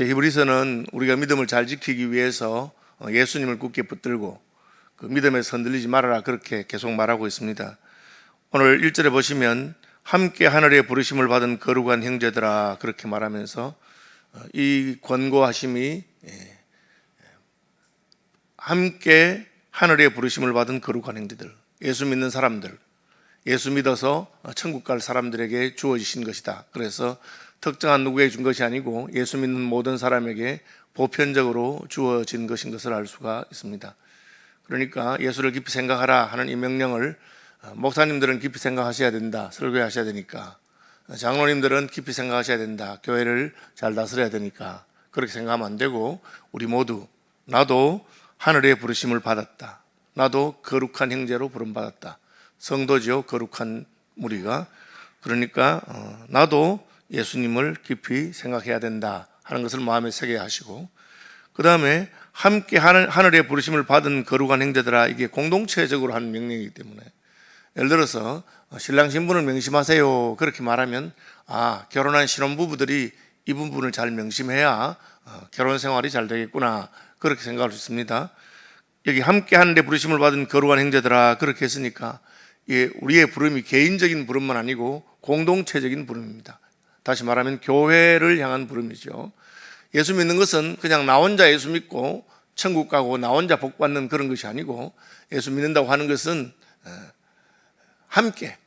히브리서는 우리가 믿음을 잘 지키기 위해서 예수님을 굳게 붙들고 그 믿음에서 흔들리지 말아라 그렇게 계속 말하고 있습니다. 오늘 1절에 보시면 함께 하늘의 부르심을 받은 거룩한 형제들아 그렇게 말하면서 이 권고하심이 함께 하늘의 부르심을 받은 거룩한 형제들, 예수 믿는 사람들, 예수 믿어서 천국 갈 사람들에게 주어지신 것이다. 그래서 특정한 누구에게 준 것이 아니고 예수 믿는 모든 사람에게 보편적으로 주어진 것인 것을 알 수가 있습니다. 그러니까 예수를 깊이 생각하라 하는 이 명령을 목사님들은 깊이 생각하셔야 된다. 설교하셔야 되니까. 장로님들은 깊이 생각하셔야 된다. 교회를 잘 다스려야 되니까. 그렇게 생각하면 안 되고 우리 모두 나도 하늘의 부르심을 받았다. 나도 거룩한 형제로 부름받았다. 성도지요. 거룩한 무리가. 그러니까 나도 예수님을 깊이 생각해야 된다 하는 것을 마음에 새게 하시고, 그 다음에 함께 하늘의 부르심을 받은 거룩한 형제들아, 이게 공동체적으로 하는 명령이기 때문에 예를 들어서 신랑 신부를 명심하세요 그렇게 말하면 결혼한 신혼부부들이 이 부분을 잘 명심해야 결혼 생활이 잘 되겠구나 그렇게 생각할 수 있습니다. 여기 함께 하늘의 부르심을 받은 거룩한 형제들아 그렇게 했으니까 우리의 부름이 개인적인 부름만 아니고 공동체적인 부름입니다. 다시 말하면 교회를 향한 부름이죠. 예수 믿는 것은 그냥 나 혼자 예수 믿고 천국 가고 나 혼자 복 받는 그런 것이 아니고, 예수 믿는다고 하는 것은 함께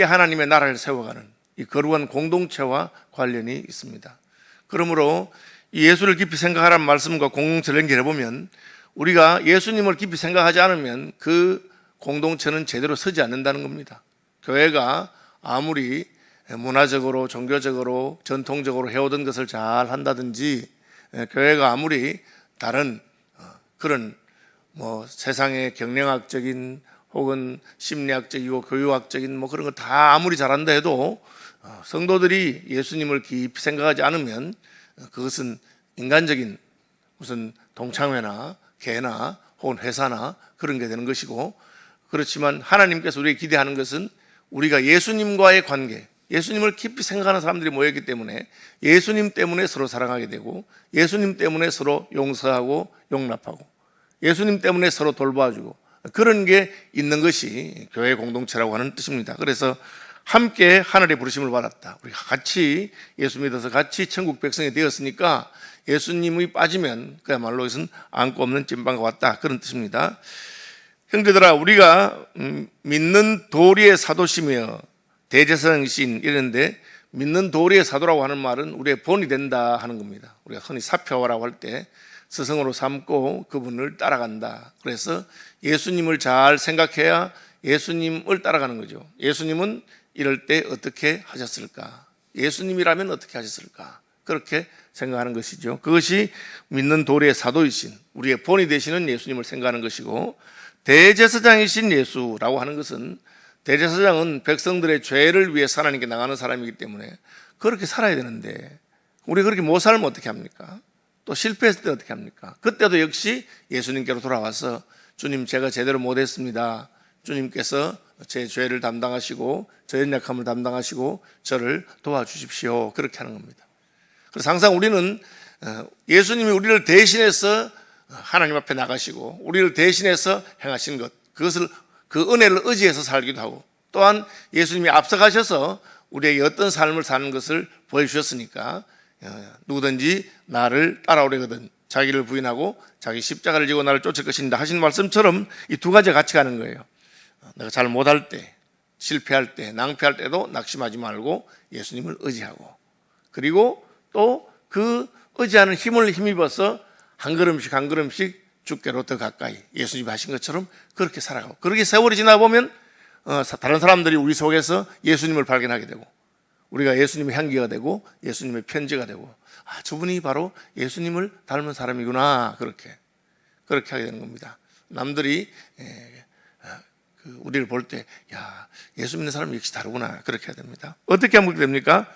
하나님의 나라를 세워가는 이 거룩한 공동체와 관련이 있습니다. 그러므로 이 예수를 깊이 생각하라는 말씀과 공동체를 연결해 보면 우리가 예수님을 깊이 생각하지 않으면 그 공동체는 제대로 서지 않는다는 겁니다. 교회가 아무리 문화적으로 종교적으로 전통적으로 해오던 것을 잘 한다든지, 교회가 아무리 다른 그런 세상의 경영학적인 혹은 심리학적이고 교육학적인 그런 거 다 아무리 잘한다 해도 성도들이 예수님을 깊이 생각하지 않으면 그것은 인간적인 무슨 동창회나 개나 혹은 회사나 그런 게 되는 것이고, 그렇지만 하나님께서 우리에게 기대하는 것은 우리가 예수님과의 관계, 예수님을 깊이 생각하는 사람들이 모였기 때문에 예수님 때문에 서로 사랑하게 되고, 예수님 때문에 서로 용서하고 용납하고, 예수님 때문에 서로 돌봐주고, 그런 게 있는 것이 교회 공동체라고 하는 뜻입니다. 그래서 함께 하늘의 부르심을 받았다. 우리가 같이 예수 믿어서 같이 천국 백성이 되었으니까 예수님이 빠지면 그야말로 이것은 안고 없는 찐빵과 같다, 그런 뜻입니다. 형제들아, 우리가 믿는 도리의 사도시며 대제사장이신 이랬는데, 믿는 도리의 사도라고 하는 말은 우리의 본이 된다 하는 겁니다. 우리가 흔히 사표라고 할 때 스승으로 삼고 그분을 따라간다. 그래서 예수님을 잘 생각해야 예수님을 따라가는 거죠. 예수님은 이럴 때 어떻게 하셨을까? 예수님이라면 어떻게 하셨을까? 그렇게 생각하는 것이죠. 그것이 믿는 도리의 사도이신 우리의 본이 되시는 예수님을 생각하는 것이고, 대제사장이신 예수라고 하는 것은, 대제사장은 백성들의 죄를 위해서 하나님께 나가는 사람이기 때문에 그렇게 살아야 되는데 우리 그렇게 못 살면 어떻게 합니까? 또 실패했을 때 어떻게 합니까? 그때도 역시 예수님께로 돌아와서 주님, 제가 제대로 못했습니다. 주님께서 제 죄를 담당하시고 저 연약함을 담당하시고 저를 도와주십시오. 그렇게 하는 겁니다. 그래서 항상 우리는 예수님이 우리를 대신해서 하나님 앞에 나가시고 우리를 대신해서 행하신 것, 그것을 그 은혜를 의지해서 살기도 하고, 또한 예수님이 앞서가셔서 우리에게 어떤 삶을 사는 것을 보여주셨으니까 누구든지 나를 따라오려거든 자기를 부인하고 자기 십자가를 지고 나를 쫓을 것인다 하신 말씀처럼 이 두 가지가 같이 가는 거예요. 내가 잘 못할 때, 실패할 때, 낭패할 때도 낙심하지 말고 예수님을 의지하고, 그리고 또 그 의지하는 힘을 힘입어서 한 걸음씩 한 걸음씩 주께로 더 가까이 예수님이 하신 것처럼 그렇게 살아가고, 그렇게 세월이 지나 보면 다른 사람들이 우리 속에서 예수님을 발견하게 되고, 우리가 예수님의 향기가 되고 예수님의 편지가 되고, 저분이 바로 예수님을 닮은 사람이구나, 그렇게 하게 되는 겁니다. 남들이 우리를 볼 때 예수 믿는 사람이 역시 다르구나, 그렇게 해야 됩니다. 어떻게 하면 그렇게 됩니까?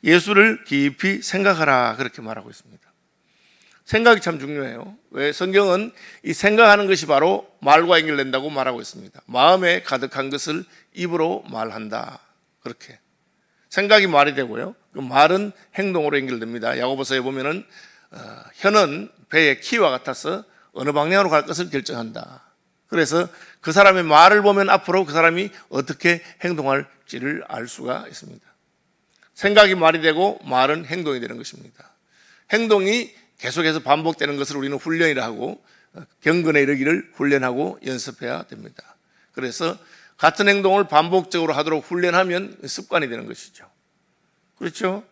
예수를 깊이 생각하라, 그렇게 말하고 있습니다. 생각이 참 중요해요. 왜? 성경은 이 생각하는 것이 바로 말과 연결된다고 말하고 있습니다. 마음에 가득한 것을 입으로 말한다, 그렇게 생각이 말이 되고요. 그 말은 행동으로 연결됩니다. 야고보서에 보면은 혀는 배의 키와 같아서 어느 방향으로 갈 것을 결정한다. 그래서 그 사람의 말을 보면 앞으로 그 사람이 어떻게 행동할지를 알 수가 있습니다. 생각이 말이 되고 말은 행동이 되는 것입니다. 행동이 계속해서 반복되는 것을 우리는 훈련이라 하고 경건에 이르기를 훈련하고 연습해야 됩니다. 그래서 같은 행동을 반복적으로 하도록 훈련하면 습관이 되는 것이죠. 그렇죠?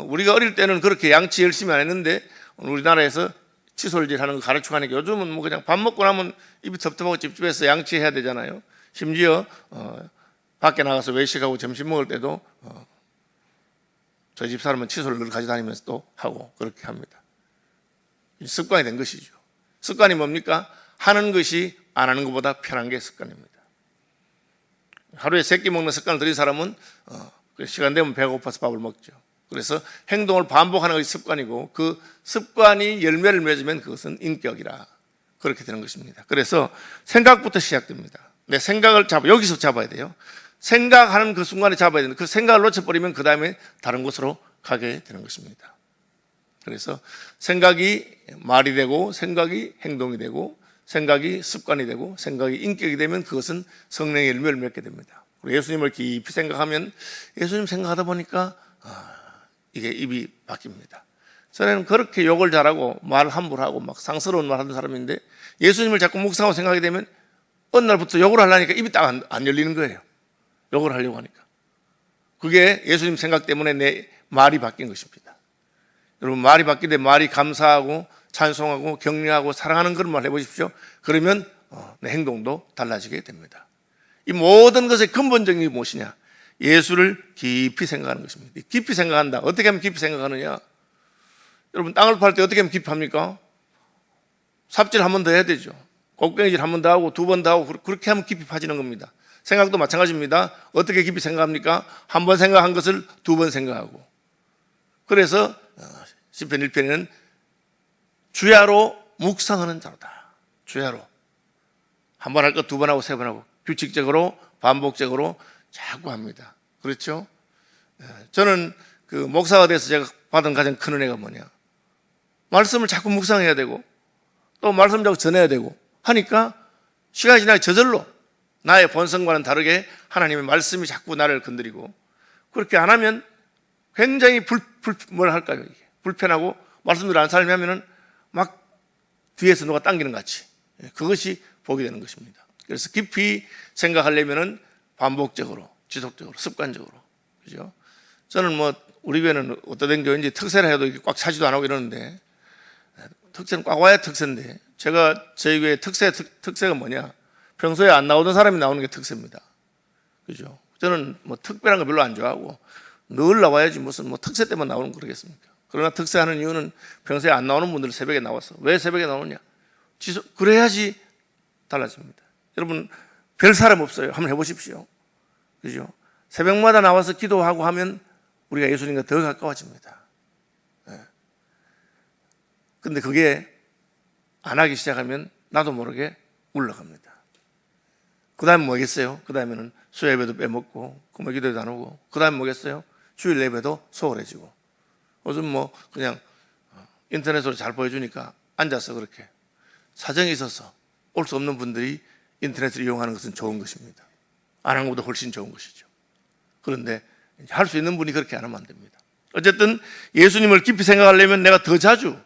우리가 어릴 때는 그렇게 양치 열심히 안 했는데 우리나라에서 칫솔질 하는 거 가르치고 하니까 요즘은 뭐 그냥 밥 먹고 나면 입이 텁텁하고 찝찝해서 양치해야 되잖아요. 심지어 밖에 나가서 외식하고 점심 먹을 때도 저희 집 사람은 칫솔을 늘 가져다니면서 또 하고 그렇게 합니다. 습관이 된 것이죠. 습관이 뭡니까? 하는 것이 안 하는 것보다 편한 게 습관입니다. 하루에 3끼 먹는 습관을 들인 사람은 시간 되면 배가 고파서 밥을 먹죠. 그래서 행동을 반복하는 것이 습관이고 그 습관이 열매를 맺으면 그것은 인격이라 그렇게 되는 것입니다. 그래서 생각부터 시작됩니다. 내 생각을 여기서 잡아야 돼요. 생각하는 그 순간에 잡아야 되는데 그 생각을 놓쳐버리면 그 다음에 다른 곳으로 가게 되는 것입니다. 그래서 생각이 말이 되고 생각이 행동이 되고 생각이 습관이 되고 생각이 인격이 되면 그것은 성령의 열매를 맺게 됩니다. 예수님을 깊이 생각하면 예수님 생각하다 보니까 이게 입이 바뀝니다. 전에는 그렇게 욕을 잘하고 말 함부로 하고 막 상스러운 말 하던 사람인데 예수님을 자꾸 묵상하고 생각하게 되면 어느 날부터 욕을 하려니까 입이 딱 안 열리는 거예요. 욕을 하려고 하니까. 그게 예수님 생각 때문에 내 말이 바뀐 것입니다. 여러분 말이 바뀌되 말이 감사하고 찬송하고 격려하고 사랑하는 그런 말 해보십시오. 그러면 내 행동도 달라지게 됩니다. 이 모든 것의 근본적인 게 무엇이냐? 예수를 깊이 생각하는 것입니다. 깊이 생각한다. 어떻게 하면 깊이 생각하느냐? 여러분 땅을 팔 때 어떻게 하면 깊이 합니까? 삽질 한 번 더 해야 되죠. 곡괭이질 한 번 더 하고 2번 더 하고 그렇게 하면 깊이 파지는 겁니다. 생각도 마찬가지입니다. 어떻게 깊이 생각합니까? 한 번 생각한 것을 2번 생각하고. 그래서 시편 1편에는 주야로 묵상하는 자로다. 주야로. 한 번 할 것 2번 하고 3번 하고 규칙적으로 반복적으로 자꾸 합니다. 그렇죠? 저는 그 목사가 돼서 제가 받은 가장 큰 은혜가 뭐냐? 말씀을 자꾸 묵상해야 되고 또 말씀 자꾸 전해야 되고 하니까 시간이 지나면 저절로 나의 본성과는 다르게 하나님의 말씀이 자꾸 나를 건드리고 그렇게 안 하면 굉장히 뭐랄까요? 이게 불편하고 말씀대로 안 살면은 막 뒤에서 누가 당기는 것 같이 그것이 보게 되는 것입니다. 그래서 깊이 생각하려면은 반복적으로, 지속적으로, 습관적으로. 그죠? 저는 뭐, 우리 교회는 어떤 교회인지 특세를 해도 꽉 차지도 안 하고 이러는데, 특세는 꽉 와야 특세인데, 제가 저희 교회 특세가 뭐냐? 평소에 안 나오던 사람이 나오는 게 특세입니다. 그죠? 저는 뭐 특별한 거 별로 안 좋아하고, 늘 나와야지 무슨 뭐 특세 때만 나오는 거 그러겠습니까? 그러나 특세하는 이유는 평소에 안 나오는 분들 새벽에 나와서. 왜 새벽에 나오느냐? 그래야지 달라집니다. 여러분, 별 사람 없어요. 한번 해보십시오. 그죠? 새벽마다 나와서 기도하고 하면 우리가 예수님과 더 가까워집니다. 근데 그게 안 하기 시작하면 나도 모르게 올라갑니다. 그 다음에 뭐겠어요? 그 다음에는 수요예배도 빼먹고, 금요 기도도 안 오고, 그 다음에 뭐겠어요? 주일 예배도 소홀해지고. 요즘 뭐 그냥 인터넷으로 잘 보여주니까 앉아서 그렇게 사정이 있어서 올 수 없는 분들이 인터넷을 이용하는 것은 좋은 것입니다. 안 하는 것보다 훨씬 좋은 것이죠. 그런데 할 수 있는 분이 그렇게 안 하면 안 됩니다. 어쨌든 예수님을 깊이 생각하려면 내가 더 자주,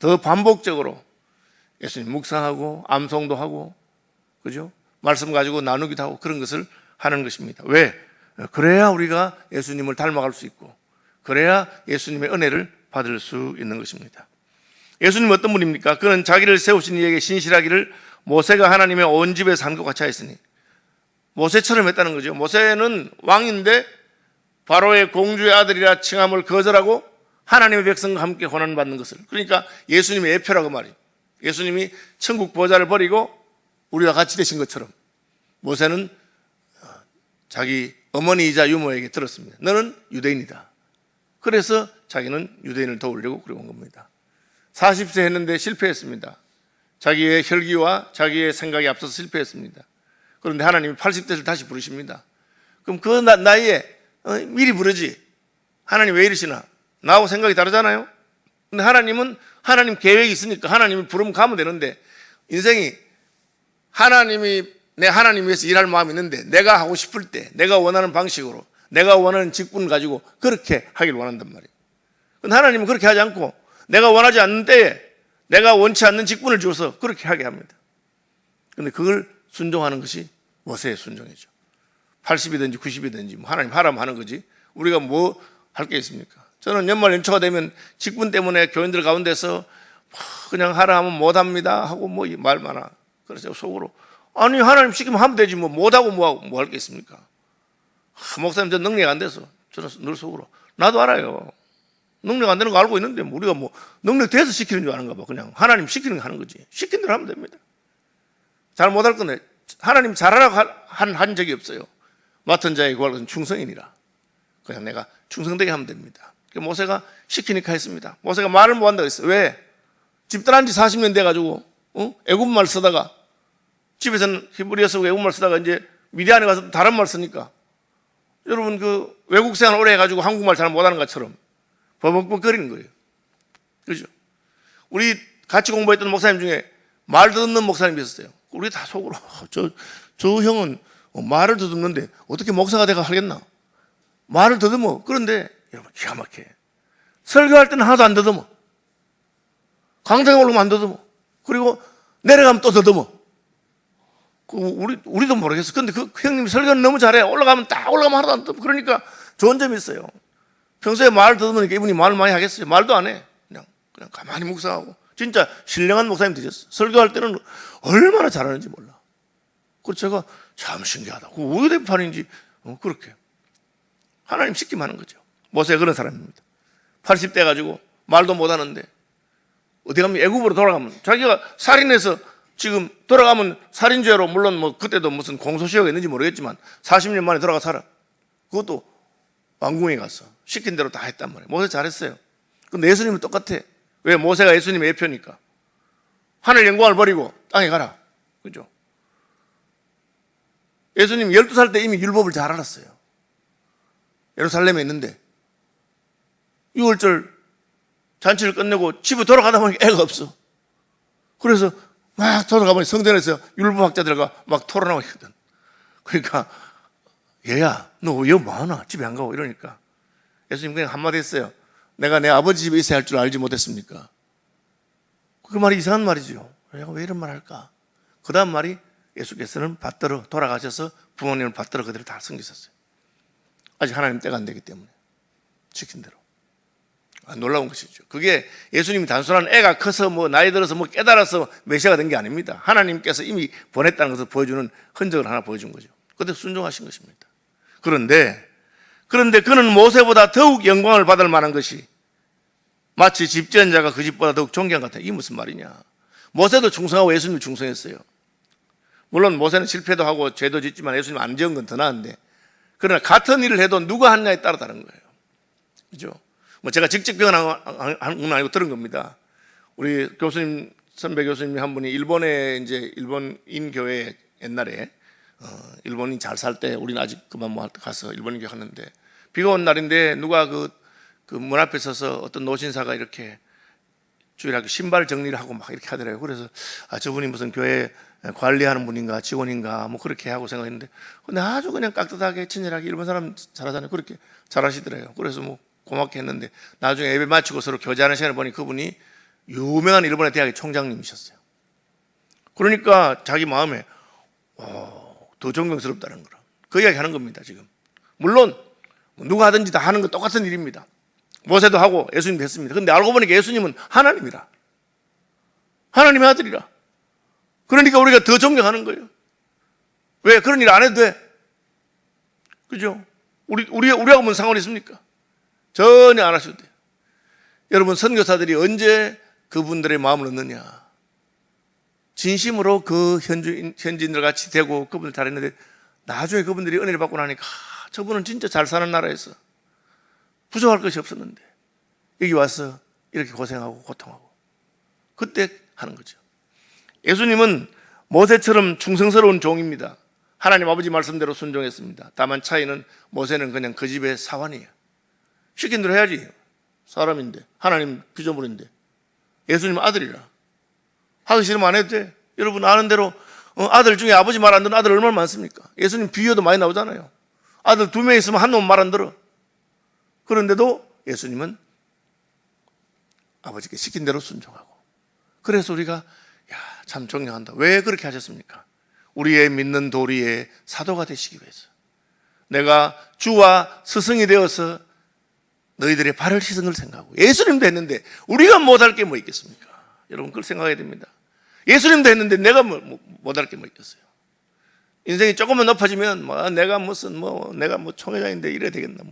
더 반복적으로 예수님 묵상하고 암송도 하고, 그죠? 말씀 가지고 나누기도 하고 그런 것을 하는 것입니다. 왜? 그래야 우리가 예수님을 닮아갈 수 있고, 그래야 예수님의 은혜를 받을 수 있는 것입니다. 예수님은 어떤 분입니까? 그는 자기를 세우신 이에게 신실하기를 모세가 하나님의 온 집에 산 것 같이 하였으니, 모세처럼 했다는 거죠. 모세는 왕인데 바로의 공주의 아들이라 칭함을 거절하고 하나님의 백성과 함께 고난받는 것을, 그러니까 예수님의 예표라고 말이에요. 예수님이 천국 보좌를 버리고 우리와 같이 되신 것처럼 모세는 자기 어머니이자 유모에게 들었습니다. 너는 유대인이다. 그래서 자기는 유대인을 도우려고 그래 온 겁니다. 40세 했는데 실패했습니다. 자기의 혈기와 자기의 생각이 앞서서 실패했습니다. 그런데 하나님이 80대를 다시 부르십니다. 그럼 그 나이에 미리 부르지. 하나님 왜 이러시나? 나하고 생각이 다르잖아요. 근데 하나님은 하나님 계획이 있으니까 하나님이 부르면 가면 되는데, 인생이 내 하나님 위해서 일할 마음이 있는데 내가 하고 싶을 때 내가 원하는 방식으로 내가 원하는 직분을 가지고 그렇게 하길 원한단 말이에요. 근데 하나님은 그렇게 하지 않고 내가 원하지 않는 때에 내가 원치 않는 직분을 줘서 그렇게 하게 합니다. 근데 그걸 순종하는 것이 모세의 순종이죠. 80이든지 90이든지 하나님 하라면 하는 거지 우리가 뭐 할 게 있습니까? 저는 연말 연초가 되면 직분 때문에 교인들 가운데서 그냥 하라 하면 못합니다 하고 뭐 말 많아. 그래서 속으로 아니 하나님 시키면 하면 되지 뭐 못하고 뭐 할 게 있습니까? 목사님 저 능력 안 돼서 저는 늘 속으로 나도 알아요. 능력 안 되는 거 알고 있는데 우리가 뭐 능력 돼서 시키는 줄 아는가 봐. 그냥 하나님 시키는 거 하는 거지. 시킨 대로 하면 됩니다. 잘 못할 건데 하나님 잘하라고 한 적이 없어요. 맡은 자의 구할 것은 충성이니라. 그냥 내가 충성되게 하면 됩니다. 모세가 시키니까 했습니다. 모세가 말을 못한다고 했어요. 왜? 집 떠난 지 40년 돼가지고 애국말 쓰다가 집에서는 히브리어 쓰고 애국말 쓰다가 이제 미디안에 가서 다른 말 쓰니까 여러분 그 외국 생활 오래 해가지고 한국말 잘 못하는 것처럼 버벅버벅거리는 거예요. 그죠? 우리 같이 공부했던 목사님 중에 말 듣는 목사님이 있었어요. 우리 다 속으로 저 형은 말을 듣는데 어떻게 목사가 돼가 하겠나? 말을 더듬어. 그런데 여러분 기가 막혀. 설교할 때는 하나도 안 더듬어. 강당에 올라오면 안 더듬어. 그리고 내려가면 또 더듬어. 우리도 모르겠어. 근데 그 형님이 설교는 너무 잘해. 올라가면 하나도 안 더듬어. 그러니까 좋은 점이 있어요. 평소에 말 더듬으니까 이분이 말을 많이 하겠어요. 말도 안 해. 그냥 가만히 묵상하고. 진짜 신령한 목사님 되셨어. 설교할 때는 얼마나 잘하는지 몰라. 그래서 제가 참 신기하다. 그 우유대판인지 그렇게. 하나님 시키면 하는 거죠. 모세가 그런 사람입니다. 80대 가지고 말도 못하는데 어디 가면 애국으로 돌아가면 자기가 살인해서 지금 돌아가면 살인죄로 물론 뭐 그때도 무슨 공소시효가 있는지 모르겠지만 40년 만에 돌아가 살아. 그것도 왕궁에 가서 시킨 대로 다 했단 말이에요. 모세 잘했어요. 근데 예수님은 똑같아. 왜? 모세가 예수님의 예표니까. 하늘 영광을 버리고 땅에 가라. 그죠? 예수님 12살 때 이미 율법을 잘 알았어요. 예루살렘에 있는데 6월절 잔치를 끝내고 집에 돌아가다 보니까 애가 없어. 그래서 막 돌아가보니 성전에서 율법학자들과 막 토론하고 있거든. 그러니까 얘야 너 왜 뭐하나 집에 안 가고 이러니까 예수님 그냥 한마디 했어요. 내가 내 아버지 집에 있어야 할 줄 알지 못했습니까? 그 말이 이상한 말이죠. 내가 왜 이런 말 할까? 그 다음 말이 예수께서는 받들어 돌아가셔서 부모님을 받들어 그대로 다 섬기셨어요. 아직 하나님 때가 안 되기 때문에 시킨 대로. 놀라운 것이죠. 그게 예수님이 단순한 애가 커서 뭐 나이 들어서 뭐 깨달아서 메시아가 된 게 아닙니다. 하나님께서 이미 보냈다는 것을 보여주는 흔적을 하나 보여준 거죠. 그때 순종하신 것입니다. 그런데 그는 모세보다 더욱 영광을 받을 만한 것이 마치 집 지은 자가 그 집보다 더욱 존경 같아. 이게 무슨 말이냐? 모세도 충성하고 예수님도 충성했어요. 물론 모세는 실패도 하고 죄도 짓지만 예수님 안 지은 건 더 나은데 그러나 같은 일을 해도 누가 하느냐에 따라 다른 거예요. 그죠? 뭐 제가 직접 경험한 건 아니고 들은 겁니다. 우리 교수님, 선배 교수님 한 분이 일본에 이제 일본인 교회 옛날에 일본인 잘 살 때 우리는 아직 그만 뭐 가서 일본인 교회 갔는데 비가 온 날인데 누가 그 문 앞에 서서 어떤 노신사가 이렇게 주일학교 신발 정리를 하고 막 이렇게 하더라고요. 그래서 저분이 무슨 교회 관리하는 분인가 직원인가 뭐 그렇게 하고 생각했는데 근데 아주 그냥 깍듯하게 친절하게 일본 사람 잘하잖아요. 그렇게 잘하시더래요. 그래서 뭐 고맙게 했는데 나중에 예배 마치고 서로 교제하는 시간을 보니 그분이 유명한 일본의 대학의 총장님이셨어요. 그러니까 자기 마음에 더 존경스럽다는 거라. 그 이야기 하는 겁니다. 지금 물론 누가 하든지 다 하는 거 똑같은 일입니다. 모세도 하고 예수님도 했습니다. 근데 알고 보니까 예수님은 하나님이라, 하나님의 아들이라. 그러니까 우리가 더 존경하는 거예요. 왜? 그런 일 안 해도 돼. 그죠? 우리하고 무슨 상관이 있습니까? 전혀 안 하셔도 돼요. 여러분, 선교사들이 언제 그분들의 마음을 얻느냐? 진심으로 그 현지인들 같이 되고 그분들 잘했는데 나중에 그분들이 은혜를 받고 나니까 저분은 진짜 잘 사는 나라에서 부족할 것이 없었는데 여기 와서 이렇게 고생하고 고통하고 그때 하는 거죠. 예수님은 모세처럼 충성스러운 종입니다. 하나님 아버지 말씀대로 순종했습니다. 다만 차이는 모세는 그냥 그 집의 사환이에요. 시킨 대로 해야지. 사람인데, 하나님 피조물인데, 예수님 아들이라. 하기 싫으면 안 해도 돼. 여러분 아는 대로 아들 중에 아버지 말 안 듣는 아들 얼마나 많습니까? 예수님 비유도 많이 나오잖아요. 아들 2명 있으면 한 놈 말 안 들어. 그런데도 예수님은 아버지께 시킨 대로 순종하고. 그래서 우리가 참 존경한다. 왜 그렇게 하셨습니까? 우리의 믿는 도리의 사도가 되시기 위해서. 내가 주와 스승이 되어서 너희들의 발을 씻은 걸 생각하고. 예수님도 했는데 우리가 못할 게 뭐 있겠습니까? 여러분 그걸 생각해야 됩니다. 예수님도 했는데 내가 못할 게 뭐 있겠어요? 인생이 조금만 높아지면 내가 무슨 내가 총회장인데 이래야 되겠나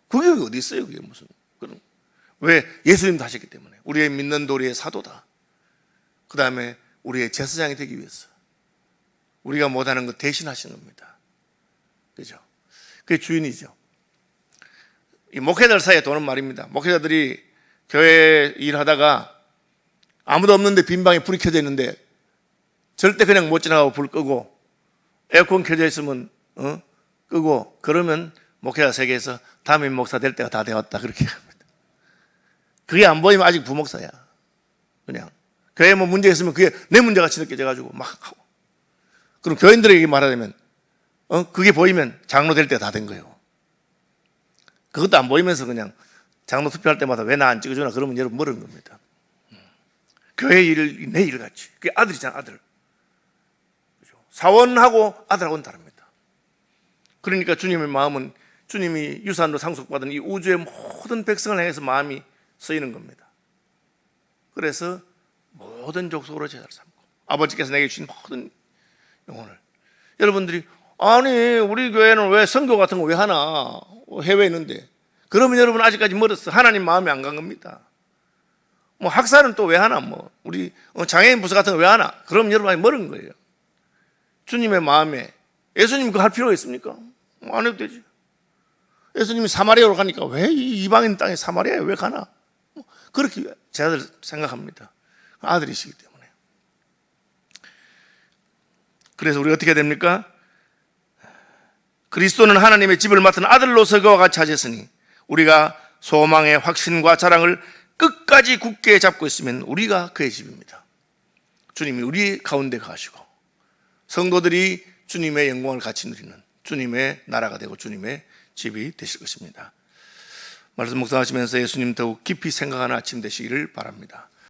그게 어디 있어요? 그게 무슨 그런. 왜? 예수님도 하셨기 때문에. 우리의 믿는 도리의 사도다. 그 다음에 우리의 제사장이 되기 위해서 우리가 못하는 것 대신하신 겁니다. 그죠? 그게 주인이죠. 이 목회자들 사이에 도는 말입니다. 목회자들이 교회 일하다가 아무도 없는데 빈 방에 불이 켜져 있는데 절대 그냥 못 지나가고 불 끄고 에어컨 켜져 있으면 끄고 그러면 목회자 세계에서 담임 목사 될 때가 다 되었다 그렇게 합니다. 그게 안 보이면 아직 부목사야. 그냥 교회에 문제 있으면 그게 내 문제같이 느껴져가지고 막 하고. 그럼 교인들에게 말하자면 그게 보이면 장로 될 때가 다 된 거예요. 그것도 안 보이면서 그냥 장로 투표할 때마다 왜 나 안 찍어주나 그러면 여러분 모르는 겁니다. 교회 일을 내 일같이. 그게 아들이잖아, 아들. 사원하고 아들하고는 다릅니다. 그러니까 주님의 마음은 주님이 유산으로 상속받은 이 우주의 모든 백성을 향해서 마음이 쓰이는 겁니다. 그래서 모든 족속으로 제자를 삼고 아버지께서 내게 주신 모든 영혼을. 여러분들이 아니 우리 교회는 왜 선교 같은 거 왜 하나 해외에 있는데 그러면 여러분 아직까지 멀었어. 하나님 마음이 안 간 겁니다. 학사는 또 왜 하나 우리 장애인 부서 같은 거 왜 하나 그러면 여러분 아직 멀은 거예요. 주님의 마음에 예수님 그거 할 필요가 있습니까? 안 해도 되지. 예수님이 사마리아로 가니까 왜 이 이방인 땅에 사마리아에 왜 가나? 그렇게 제자들 생각합니다. 아들이시기 때문에. 그래서 우리 어떻게 됩니까? 그리스도는 하나님의 집을 맡은 아들로서 그와 같이 하셨으니 우리가 소망의 확신과 자랑을 끝까지 굳게 잡고 있으면 우리가 그의 집입니다. 주님이 우리 가운데 가시고 성도들이 주님의 영광을 같이 누리는 주님의 나라가 되고 주님의 집이 되실 것입니다. 말씀 묵상하시면서 예수님 더욱 깊이 생각하는 아침 되시기를 바랍니다.